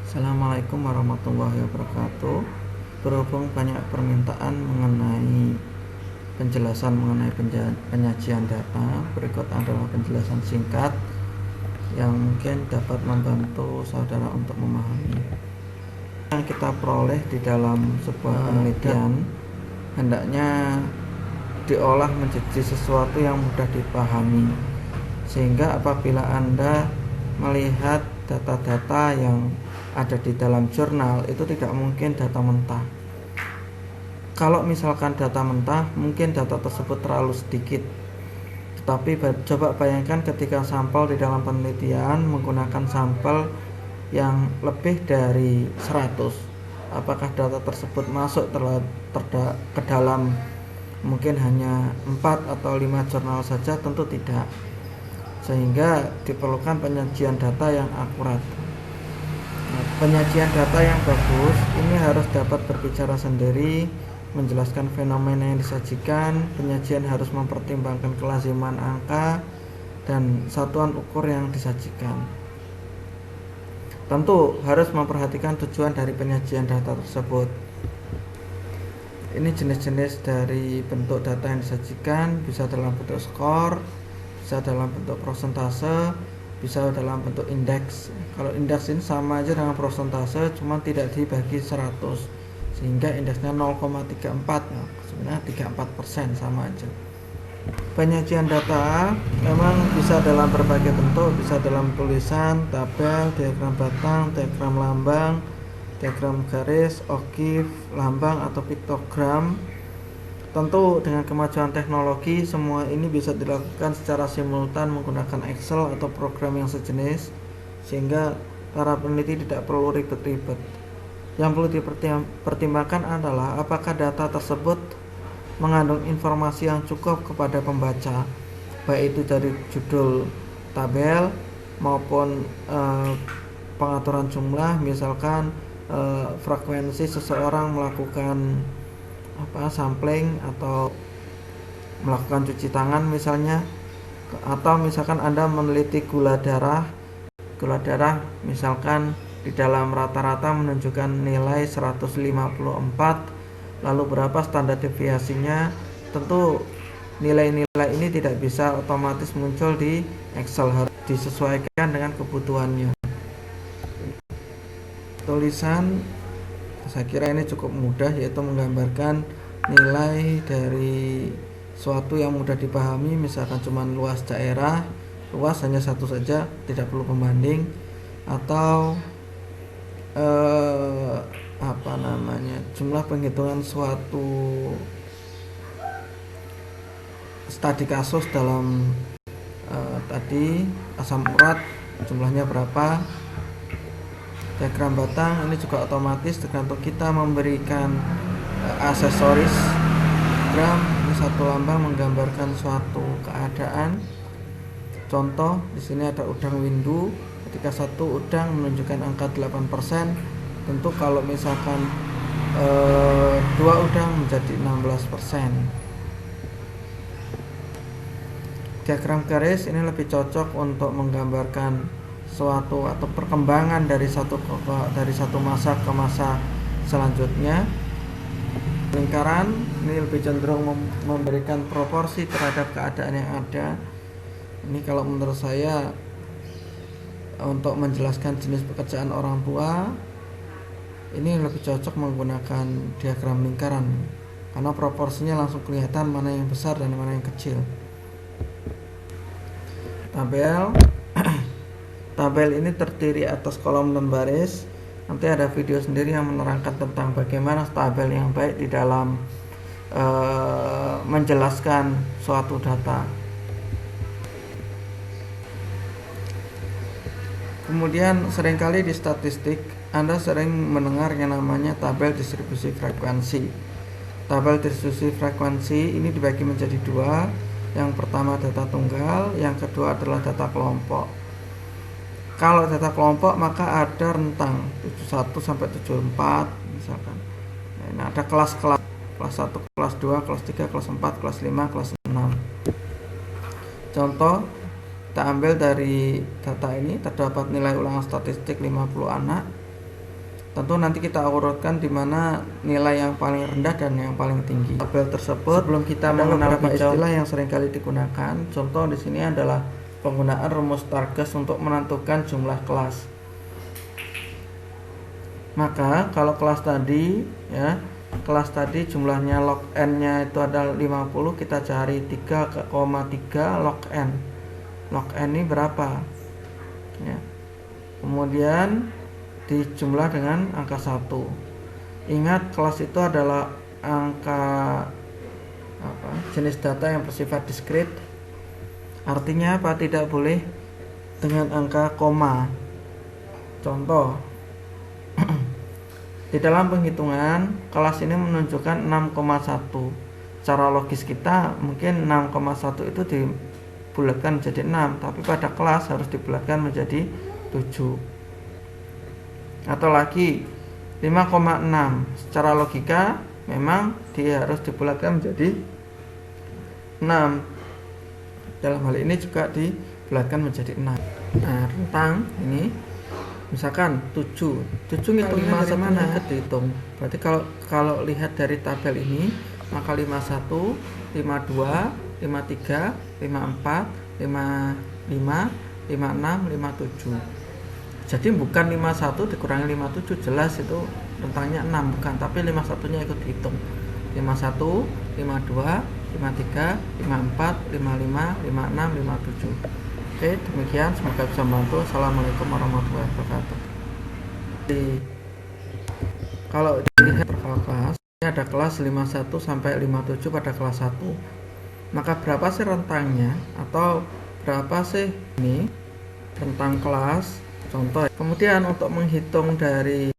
Assalamualaikum warahmatullahi wabarakatuh. Berhubung banyak permintaan mengenai penjelasan mengenai penyajian data, berikut adalah penjelasan singkat yang mungkin dapat membantu saudara untuk memahami. Yang kita peroleh di dalam sebuah penelitian hendaknya diolah menjadi sesuatu yang mudah dipahami, sehingga apabila Anda melihat data-data yang ada di dalam jurnal itu tidak mungkin data mentah. Kalau misalkan data mentah, mungkin data tersebut terlalu sedikit. Tetapi coba bayangkan ketika sampel di dalam penelitian menggunakan sampel yang lebih dari 100. Apakah data tersebut masuk ke dalam mungkin hanya 4 atau 5 jurnal saja? Tentu tidak. Sehingga diperlukan penyajian data yang akurat. Penyajian data yang bagus ini harus dapat berbicara sendiri, menjelaskan fenomena yang disajikan. Penyajian harus mempertimbangkan kelaziman angka dan satuan ukur yang disajikan. Tentu harus memperhatikan tujuan dari penyajian data tersebut. Ini jenis-jenis dari bentuk data yang disajikan, bisa dalam bentuk skor, bisa dalam bentuk persentase, bisa dalam bentuk indeks. Kalau indeks ini sama aja dengan persentase, cuma tidak dibagi 100, sehingga indeksnya 0,34. Nah, sebenarnya 34%, sama aja. Penyajian data memang bisa dalam berbagai bentuk, bisa dalam tulisan, tabel, diagram batang, diagram lambang, diagram garis, ogive, lambang atau piktogram. Tentu dengan kemajuan teknologi semua ini bisa dilakukan secara simultan menggunakan Excel atau program yang sejenis, sehingga para peneliti tidak perlu ribet-ribet. Yang perlu dipertimbangkan adalah apakah data tersebut mengandung informasi yang cukup kepada pembaca, baik itu dari judul tabel maupun pengaturan jumlah, misalkan frekuensi seseorang melakukan sampling atau melakukan cuci tangan misalnya, atau misalkan Anda meneliti gula darah misalkan di dalam rata-rata menunjukkan nilai 154, lalu berapa standar deviasinya. Tentu nilai-nilai ini tidak bisa otomatis muncul di Excel, harus disesuaikan dengan kebutuhannya. Tulisan saya kira ini cukup mudah, yaitu menggambarkan nilai dari suatu yang mudah dipahami, misalkan cuma luas daerah, luas hanya satu saja, tidak perlu pembanding, atau jumlah penghitungan suatu studi kasus dalam tadi asam urat jumlahnya berapa. Diagram batang ini juga otomatis tergantung kita memberikan aksesoris. Diagram ini satu lambang menggambarkan suatu keadaan. Contoh di sini ada udang windu. Ketika satu udang menunjukkan angka 8%, tentu kalau misalkan dua udang menjadi 16%. Diagram garis ini lebih cocok untuk menggambarkan suatu atau perkembangan dari satu masa ke masa selanjutnya. Lingkaran ini lebih cenderung memberikan proporsi terhadap keadaan yang ada. Ini kalau menurut saya untuk menjelaskan jenis pekerjaan orang tua, ini lebih cocok menggunakan diagram lingkaran karena proporsinya langsung kelihatan mana yang besar dan mana yang kecil. Tabel ini terdiri atas kolom dan baris. Nanti ada video sendiri yang menerangkan tentang bagaimana tabel yang baik di dalam menjelaskan suatu data. Kemudian seringkali di statistik Anda sering mendengar yang namanya tabel distribusi frekuensi. Tabel distribusi frekuensi ini dibagi menjadi dua. Yang pertama data tunggal, yang kedua adalah data kelompok. Kalau data kelompok maka ada rentang 71 sampai 74 misalkan. Nah, ada kelas-kelas, kelas 1, kelas 2, kelas 3, kelas 4, kelas 5, kelas 6. Contoh, kita ambil dari data ini terdapat nilai ulangan statistik 50 anak. Tentu nanti kita urutkan di mana nilai yang paling rendah dan yang paling tinggi. Tabel tersebut sebelum kita mengenal beberapa istilah yang seringkali digunakan. Contoh di sini adalah penggunaan rumus Targes untuk menentukan jumlah kelas. Maka kalau kelas tadi ya, kelas tadi jumlahnya log n-nya itu adalah 50, kita cari 3,3 log n. Log n ini berapa? Ya. Kemudian dijumlah dengan angka 1. Ingat, kelas itu adalah angka jenis data yang bersifat diskrit. Artinya apa? Tidak boleh dengan angka koma. Contoh, di dalam penghitungan kelas ini menunjukkan 6,1. Cara logis kita mungkin 6,1 itu dibulatkan menjadi 6, tapi pada kelas harus dibulatkan menjadi 7. Atau lagi 5,6, secara logika memang dia harus dibulatkan menjadi 6. Dalam hal ini juga dibulatkan menjadi 6. Nah, rentang ini misalkan 7 ngitungnya dari mana? Dihitung. Berarti kalau lihat dari tabel ini, maka 51, 52, 53, 54, 55, 56, 57. Jadi bukan 51 dikurangi 57, jelas itu rentangnya 6, bukan, tapi 51-nya ikut dihitung. 51, 52, 53, 54, 55, 56, 57. Oke, demikian, semoga bisa membantu. Assalamualaikum warahmatullahi wabarakatuh. Kalau dilihat per kelas, ini ada kelas 51 sampai 57 pada kelas 1. Maka berapa sih rentangnya, atau berapa sih ini rentang kelas? Contoh, kemudian untuk menghitung dari